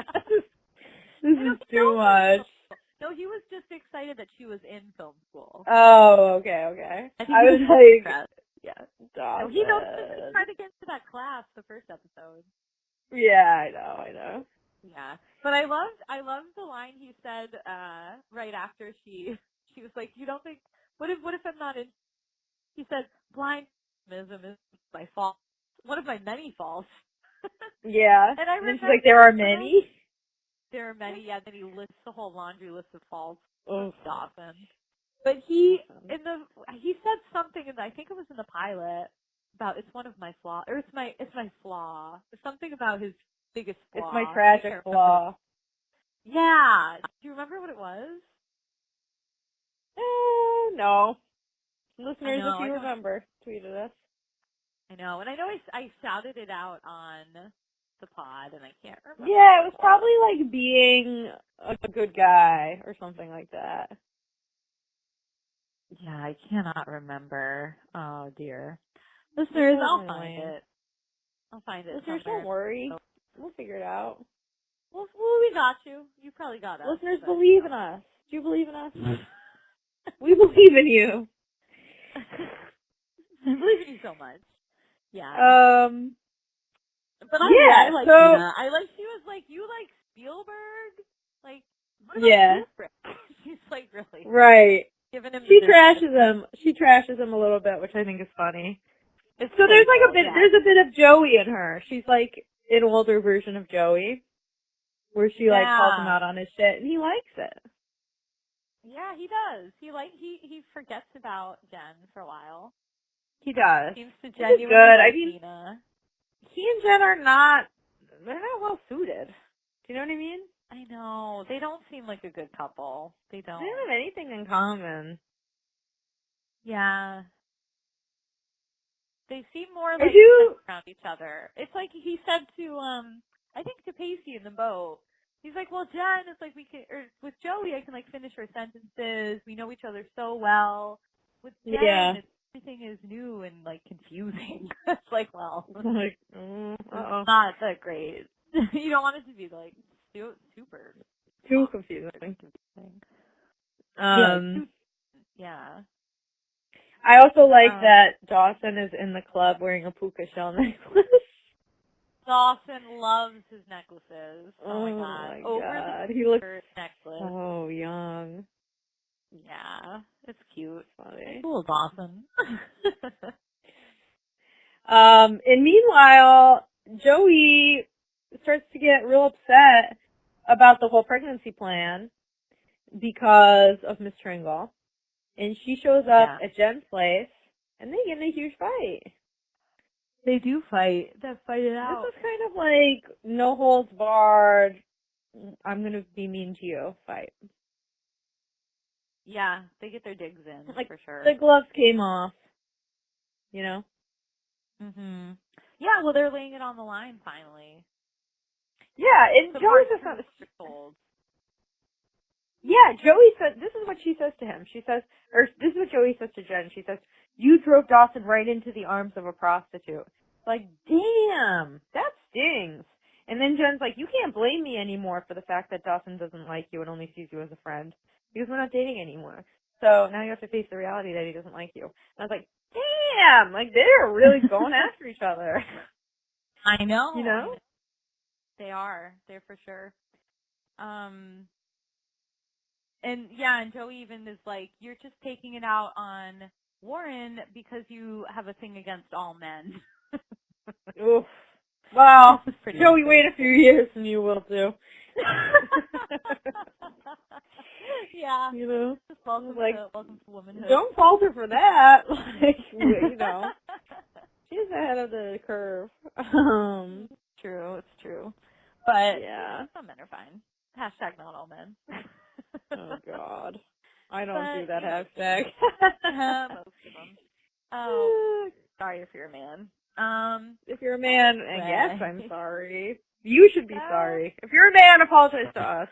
This is too much. No, he was just excited that she was in film school. Oh, okay. I was like, yeah. Dawson. No, he knows he's trying to get into that class the first episode. Yeah, I know. Yeah. But I loved the line he said, right after she was like, you don't think, what if I'm not in, he said, blindism is my fault. One of my many faults. Yeah. And I and then she's like, there are many? There are many, yeah, then he lists the whole laundry list of faults. Oh, Dawson. But he said something I think it was in the pilot about it's one of my flaws, or it's my flaw. It's something about his biggest flaw. It's my tragic flaw. Yeah. Do you remember what it was? No. Listeners, know, if you remember, tweeted us. I know, and I know I shouted it out on the pod, and I can't remember. Yeah, it was probably like being a good guy or something like that. Yeah, I cannot remember. Oh dear. Listeners, I'll find it. Listeners, don't worry. We'll figure it out. Well, we got you. You probably got us. Listeners, believe in us. Do you believe in us? We believe in you. I believe in you so much. Yeah. But I like Nina. I like, she was like, you like Spielberg? Like, what about Spielberg? She's like, really? Right. Giving him She trashes him. She trashes him a little bit, which I think is funny. So there's like there's a bit of Joey in her. She's like an older version of Joey, where she like calls him out on his shit, and he likes it. Yeah, he does. He forgets about Jen for a while. He does. Seems to genuinely like Nina. He and Jen are not, they're not well suited. Do you know what I mean? I know. They don't seem like a good couple. They don't. They don't have anything in common. Yeah. They seem more like around each other. It's like he said to, I think to Pacey in the boat. He's like, well, Jen, it's like with Joey, I can like finish her sentences. We know each other so well. With Jen, everything is new and like confusing. It's like, well, like, it's not that great. You don't want it to be like super too confusing. Yeah. I also like that Dawson is in the club wearing a puka shell necklace. Dawson loves his necklaces. Oh my god. God. He looks necklace. so young. Yeah. It's cute. Funny. Cool, Dawson. And meanwhile, Joey starts to get real upset about the whole pregnancy plan because of Miss Tringle. And she shows up at Jen's place, and they get in a huge fight. They do fight. They fight it out. This is kind of like no holds barred, I'm going to be mean to you fight. Yeah, they get their digs in, like, for sure. The gloves came off, you know? Mhm. Yeah, well, they're laying it on the line finally. Yeah, and Joey's just not told. Yeah, Joey said, this is what she says to him. She says, or this is what Joey says to Jen. She says, you drove Dawson right into the arms of a prostitute. Like, damn, that stings. And then Jen's like, you can't blame me anymore for the fact that Dawson doesn't like you and only sees you as a friend. Because we're not dating anymore. So now you have to face the reality that he doesn't like you. And I was like, damn, like they're really going after each other. I know. You know? They are. They're for sure. And yeah, and Joey even is like, you're just taking it out on Warren because you have a thing against all men. Oof. Well, Joey, insane. wait a few years and you will too. Yeah. You know? Just welcome to womanhood. Don't falter for that. Like, you know. She's ahead of the curve. True, it's true. But yeah, some men are fine. Hashtag not all men. Oh God, I don't do that hashtag. Most of them. Oh, sorry if you're a man. If you're a man, Anyway. yes, I'm sorry. You should be sorry. If you're a man, apologize to us.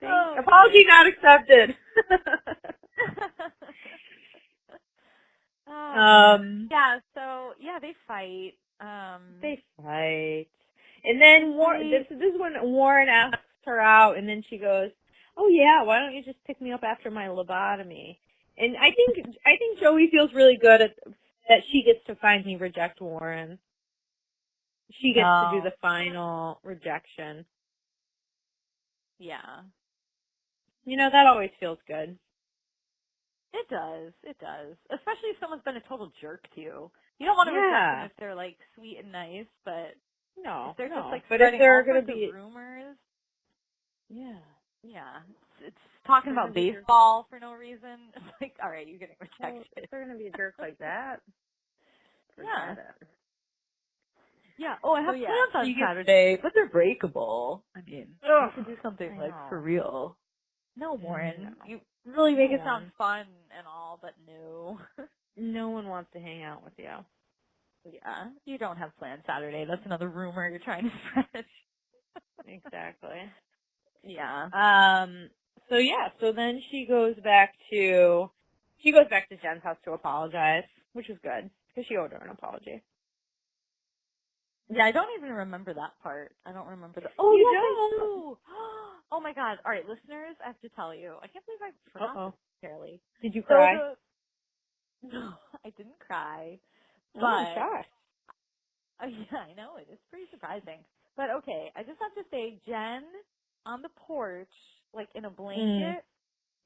Okay. Apology not accepted. Yeah, so they fight. They fight. And then this is when Warren asks her out, and then she goes, "Oh yeah, why don't you just pick me up after my lobotomy?" And I think Joey feels really good that she gets to finally reject Warren. She gets to do the final rejection. Yeah. You know, that always feels good. It does. Especially if someone's been a total jerk to you. You don't want to reject them if they're like sweet and nice, but if they're just like spreading all sorts of rumors. Yeah. It's talking about baseball for no reason. It's like, all right, you're getting rejected. If they're gonna be a jerk like that. Yeah. Yeah. Oh, I have plans on Saturday, but they're breakable. I mean, we could do something like for real. No, Warren. You really make it sound fun and all, but no. No one wants to hang out with you. Yeah. You don't have plans Saturday. That's another rumor you're trying to spread. Exactly. Yeah. So then she goes back to Jen's house to apologize, which was good because she owed her an apology. Yeah, I don't even remember that part. I don't remember the. Oh, you don't. Oh my God! All right, listeners, I have to tell you. I can't believe I forgot this fairly. Did you cry? No, I didn't cry. But I'm shocked. Yeah, I know it. It's pretty surprising. But okay, I just have to say, Jen on the porch, like in a blanket,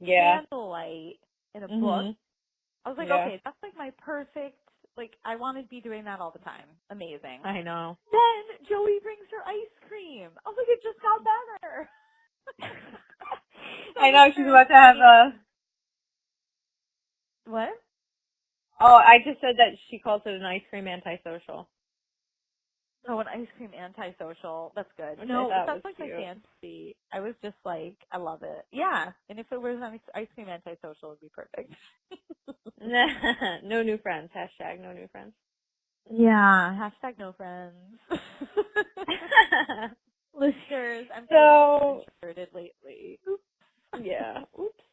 candlelight, in a book. I was like, okay, that's like my perfect. Like, I want to be doing that all the time. Amazing. I know. Then Joey brings her ice cream. I was like, it just got better. I know, she's about to have a... What? Oh, I just said that she calls it an ice cream antisocial. Oh, an ice cream antisocial. That's good. Which No, that's like my fancy. I was just like, I love it. Yeah. And if it was an ice cream antisocial, it would be perfect. No new friends. Hashtag no new friends. Yeah. Hashtag no friends. Listeners, I'm so introverted lately. Yeah. Oops.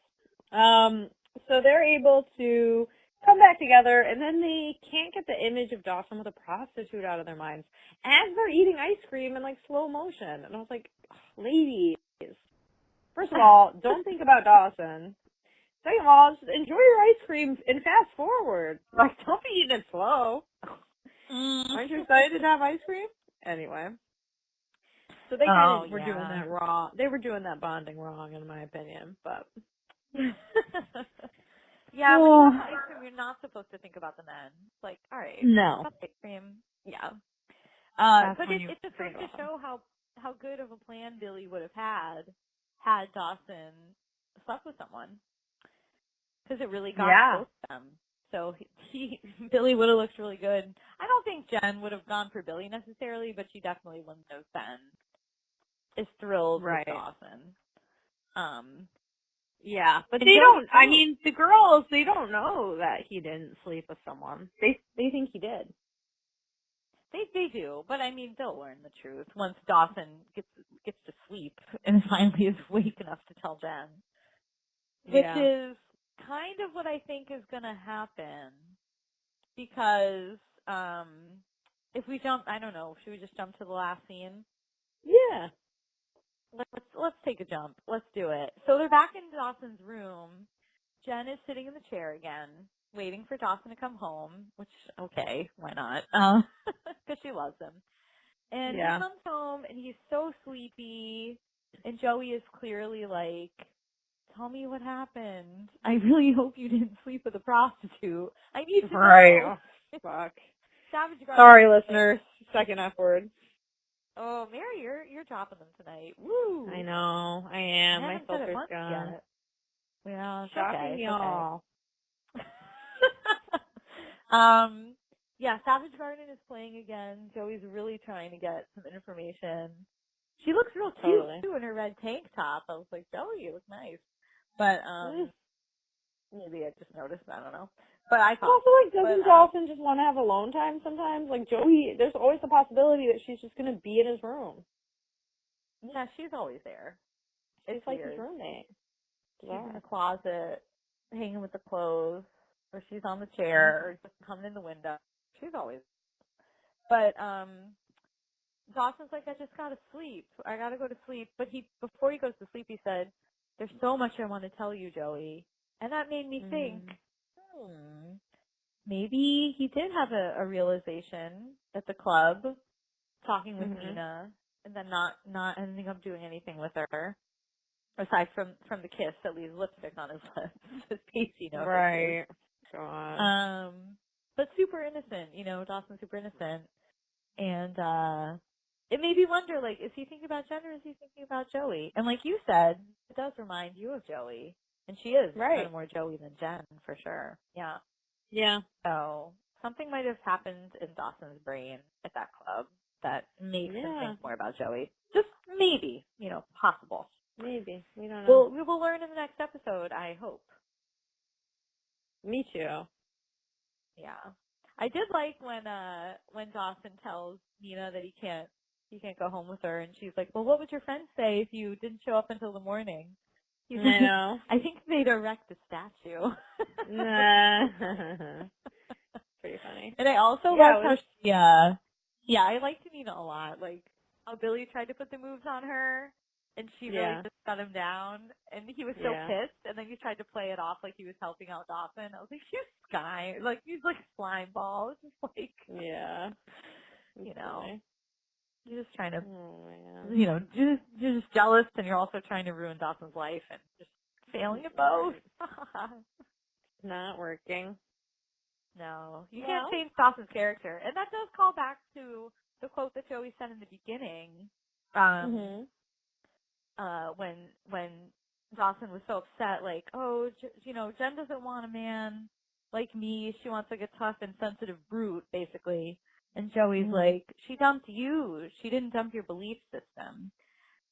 So they're able to come back together, and then they can't get the image of Dawson with a prostitute out of their minds as they're eating ice cream in like slow motion. And I was like, ladies, first of all, don't think about Dawson. Second of all, just enjoy your ice cream and fast forward. Like, don't be eating it slow. Aren't you excited to have ice cream? Anyway. So they kind of were doing that wrong. They were doing that bonding wrong, in my opinion. But yeah, when you have ice cream, you're not supposed to think about the men. It's like, all right, no, ice cream, yeah. But it just goes to show how good of a plan Billy would have had Dawson slept with someone, because it really got both of them. So Billy would have looked really good. I don't think Jen would have gone for Billy necessarily, but she definitely wouldn't have been as thrilled with Dawson. Yeah, but they don't. I mean, the girls, they don't know that he didn't sleep with someone. They think he did. They do, but I mean, they'll learn the truth once Dawson gets to sleep and finally is awake enough to tell Jen, which is kind of what I think is going to happen. Because if we jump, I don't know, should we just jump to the last scene? Yeah. Let's take a jump. Let's do it. So they're back in Dawson's room. Jen is sitting in the chair again, waiting for Dawson to come home, which, okay, why not? Because she loves him. And he comes home, and he's so sleepy, and Joey is clearly like, tell me what happened. I really hope you didn't sleep with a prostitute. I need to know. Fuck. Savage Garden. Sorry, listeners. Second F word. Oh, Mary, you're dropping them tonight. Woo! I know. I am. My filter's gone. Yet. Yeah, it's shocking y'all. Okay. Yeah, Savage Garden is playing again. Joey's really trying to get some information. She looks real cute too in her red tank top. I was like, Joey, you look nice. But Maybe I just noticed. I don't know. But I thought. Also, like, doesn't Dawson just want to have alone time sometimes? Like, Joey, there's always the possibility that she's just going to be in his room. Yeah, she's always there. She's like his roommate. She's in the closet, hanging with the clothes, or she's on the chair, or just coming in the window. She's always. But Dawson's like, I just gotta sleep. I gotta go to sleep. But before he goes to sleep, he said, "There's so much I want to tell you, Joey," and that made me think. Maybe he did have a realization at the club, talking with Nina, and then not ending up doing anything with her. Aside from the kiss that leaves lipstick on his lips, his pasty nose. Right. God. But super innocent, Dawson's super innocent. And it made me wonder, like, is he thinking about Jen or is he thinking about Joey? And like you said, it does remind you of Joey. And she is kind of more Joey than Jen, for sure. Yeah. Yeah. So something might have happened in Dawson's brain at that club that makes him think more about Joey. Just maybe, possible. Maybe. We don't know. We will learn in the next episode, I hope. Me too. Yeah. I did like when Dawson tells Nina that he can't go home with her, and she's like, "Well, what would your friends say if you didn't show up until the morning?" He's like, know. I think they'd erect a statue. Nah. Pretty funny. And I also love how I liked Nina a lot. Like how Billy tried to put the moves on her, and she really just shut him down, and he was so pissed, and then he tried to play it off like he was helping out Dawson. I was like, you Sky, like, he's like a slime ball. It's just like, you're just trying to, you're just jealous, and you're also trying to ruin Dawson's life, and just failing at both. Not working. No, you can't change Dawson's character, and that does call back to the quote that Joey said in the beginning. When Dawson was so upset, like, oh, Jen doesn't want a man like me. She wants like a tough and sensitive brute, basically. And Joey's like, she dumped you. She didn't dump your belief system.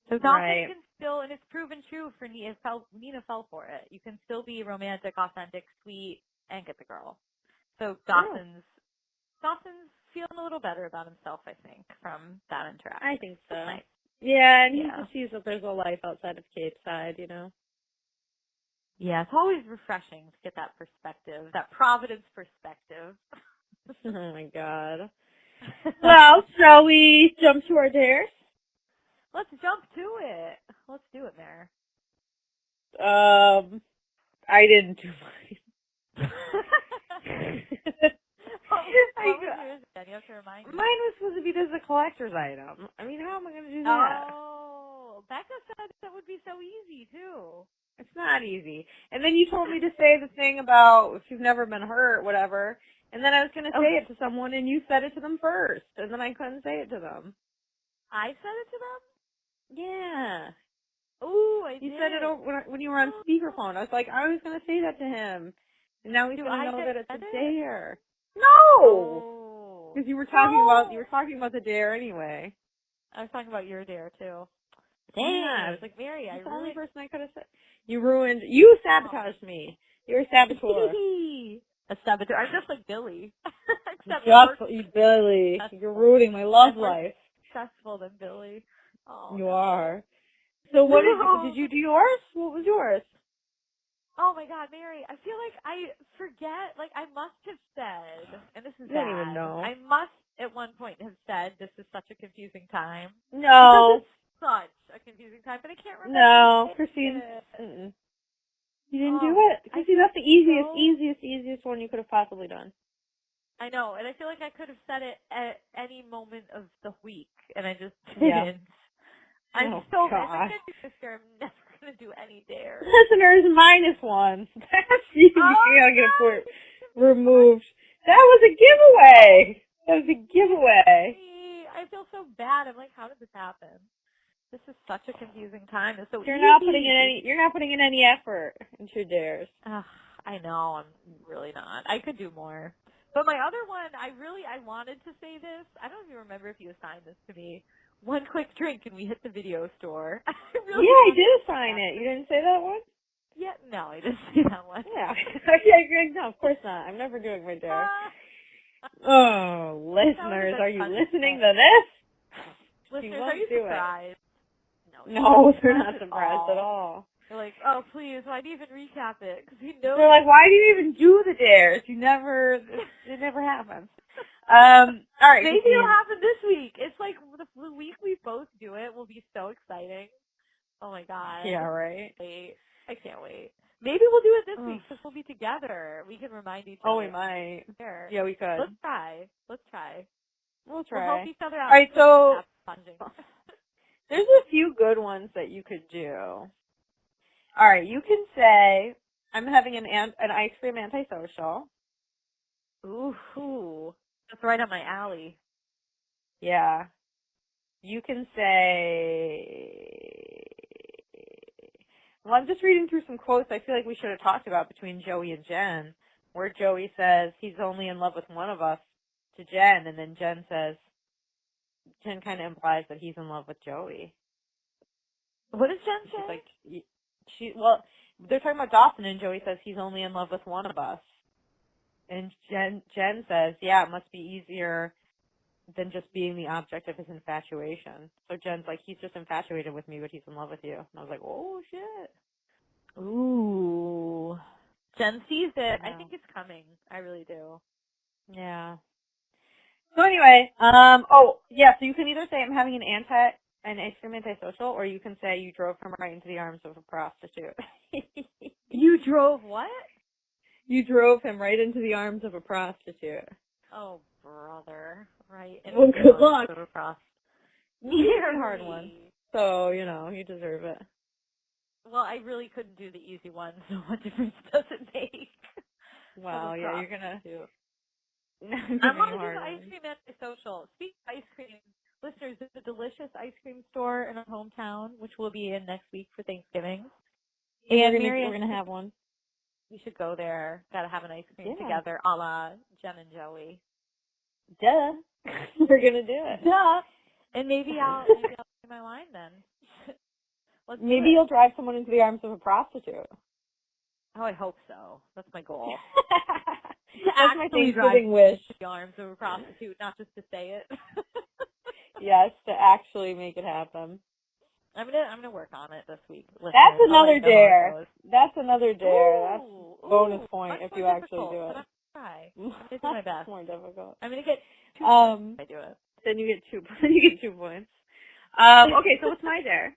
So Dawson can still, and it's proven true for Nina fell for it. You can still be romantic, authentic, sweet, and get the girl. So Dawson's feeling a little better about himself, I think, from that interaction. I think so. Nice. Yeah, and he just sees that there's a life outside of Cape Side, Yeah, it's always refreshing to get that perspective, that Providence perspective. Oh my God. Well, shall we jump to our dares? Let's jump to it. Let's do it, Mare. I didn't do mine. You have to remind me. Mine was supposed to be just a collector's item. I mean, how am I going to do that? Oh, Becca said that would be so easy, too. It's not easy. And then you told me to say the thing about if you've never been hurt, whatever. And then I was going to say it to someone, and you said it to them first. And then I couldn't say it to them. I said it to them? Yeah. Ooh, You said it over when you were on speakerphone. I was like, I was going to say that to him. And now he's going to know that it's a dare. No! Because you were talking about the dare anyway. I was talking about your dare, too. Dang. Yeah, I was like, Mary, That's the only person I could have said. You sabotaged me. You're a saboteur. A saboteur. I'm just like Billy. Billy. You're ruining my love life. Successful than Billy. Oh, you are. So what did you do yours? What was yours? Oh my God, Mary, I feel like I forget, like I must have said, and this is bad. I don't even know. I must at one point have said, this is such a confusing time. No. Because it's such a confusing time, but I can't remember. No, Christine. You didn't do it. Because that's the easiest one you could have possibly done. I know, and I feel like I could have said it at any moment of the week, and I just didn't. I'm so if I can't do this year, I'm never going to do any dares. Listeners, -1. You can't get a point removed. That was a giveaway. I feel so bad. I'm like, how did this happen? This is such a confusing time. It's so you're easy. You're not putting in any effort into your dares. I know. I'm really not. I could do more. But my other one, I wanted to say this. I don't even remember if you assigned this to me. One quick drink and we hit the video store. I did assign it. You didn't say that one? Yeah, no, I didn't see that one. Yeah. Okay, no, of course not. I'm never doing my dare. Oh, listeners, are you listening to this? Listeners, are you surprised? No, they're not surprised at all. They're like, oh, please, why'd you even recap it? Because we know. They're like, why do you even do the dares? It never happens. All right. Maybe it'll happen this week. It's like the week we both do it will be so exciting. Oh my god. Yeah, right. I can't wait. Maybe we'll do it this week because we'll be together. We can remind each other. Oh, we might. There. Yeah, we could. Let's try. We'll try. We'll help each other out. All right, so there's a few good ones that you could do. All right, you can say, I'm having an ice cream antisocial. Ooh. That's right up my alley. Yeah. You can say, well, I'm just reading through some quotes I feel like we should have talked about between Joey and Jen, where Joey says he's only in love with one of us to Jen, and then Jen kind of implies that he's in love with Joey. What does Jen say? She's like, they're talking about Dawson, and Joey says he's only in love with one of us. And Jen says, yeah, it must be easier than just being the object of his infatuation. So Jen's like, he's just infatuated with me, but he's in love with you. And I was like, oh, shit. Ooh. Jen sees it. Yeah. I think it's coming. I really do. Yeah. So anyway, so you can either say I'm having an ice cream antisocial, or you can say you drove him right into the arms of a prostitute. You drove what? You drove him right into the arms of a prostitute. Oh, brother. Right. Well, good luck. You're a hard one. So, you deserve it. Well, I really couldn't do the easy one, so what difference does it make? Wow, yeah, you're gonna do. I'm gonna do the ice cream antisocial. Speaking of ice cream, listeners, there's a delicious ice cream store in our hometown, which we'll be in next week for Thanksgiving. And we're gonna have one. We should go there. Gotta have an ice cream together, a la Jen and Joey. Duh. We're gonna do it. Duh. And maybe I'll pay my line then. Maybe you'll drive someone into the arms of a prostitute. Oh, I hope so. That's my goal. That's my Thanksgiving wish. The arms of a prostitute, not just to say it. Yes, to actually make it happen. I'm gonna work on it this week. Listeners, that's another dare. That's another dare. Ooh, that's bonus point if you actually do it. I'm gonna try. I'm gonna do my best. More difficult. I'm gonna get 2 points if I do it. Then you get 2 points. You get 2 points. Okay, so what's my dare?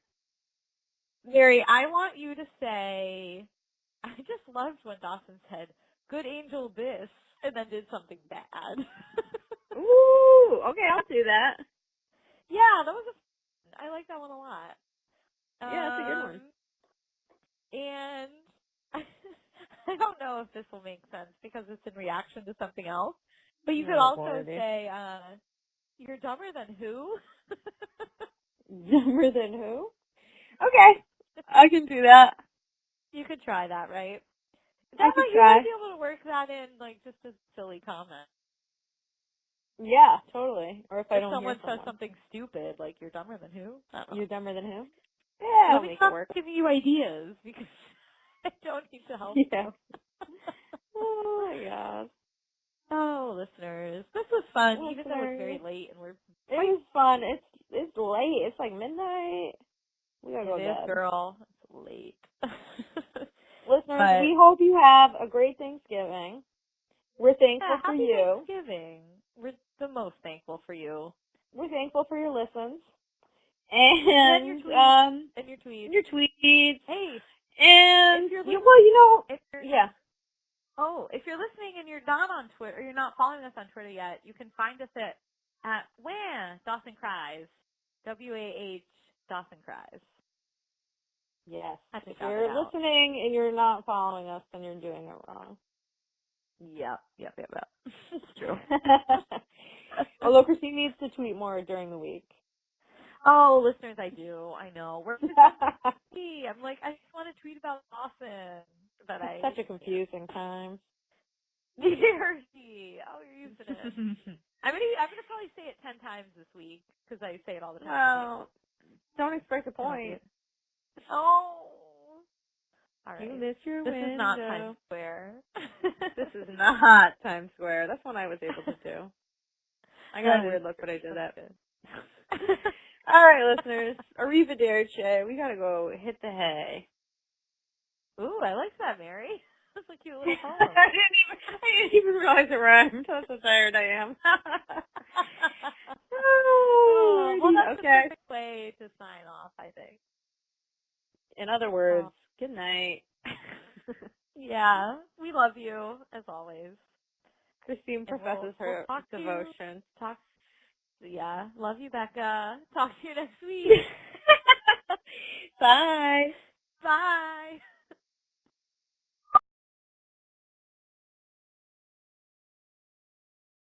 Mary, I want you to say, I just loved when Dawson said, good angel this, and then did something bad. Ooh, okay, I'll do that. Yeah, that was I like that one a lot. Yeah, that's a good one. And I don't know if this will make sense because it's in reaction to something else, but you could also say, you're dumber than who? Dumber than who? Okay, I can do that. You could try that, right? I could you try. might be able to work that in, like, just a silly comment. Yeah, totally. Or if I don't someone hear someone says something stupid, like, you're dumber than who? You're dumber than who? Yeah, Let me stop giving you ideas, because I don't need to help you. Oh, my God. Oh, listeners. This was fun, even though it's very late, and It was fun. It's late. It's like midnight. We gotta go to bed. It is, girl. It's late. Listeners, we hope you have a great Thanksgiving. We're thankful for happy you. Thanksgiving. We're the most thankful for you. We're thankful for your listens. And your tweets. And your tweets. Your tweets. Hey. And, yeah. Oh, if you're listening and you're not on Twitter, or you're not following us on Twitter yet, you can find us at Dawson Cries. WAH Dawson Cries. Yes. If you're listening and you're not following us, then you're doing it wrong. Yep. It's true. Although Christine needs to tweet more during the week. Oh, listeners, I do. I know. I'm like, I just want to tweet about Dawson. But it's such a confusing time. Seriously. Oh, you're using it. I'm gonna probably say it 10 times this week because I say it all the time. Well, don't expect a point. Oh. All You right. missed your This window. is not Times Square. This is not Times Square. That's one I was able to do. I got That a weird is look, but I did that. good. All right, listeners. Arrivederci. We gotta go hit the hay. Ooh, I like that, Mary. That's a cute little poem. I didn't even realize it rhymed. That's how tired I am. Oh, well, that's the okay. perfect way to sign off, I think. In other words, good night. Yeah, we love you, as always. Christine And professes we'll her talk to you. devotion. Yeah, love you, Becca. Talk to you next week. Bye. Bye.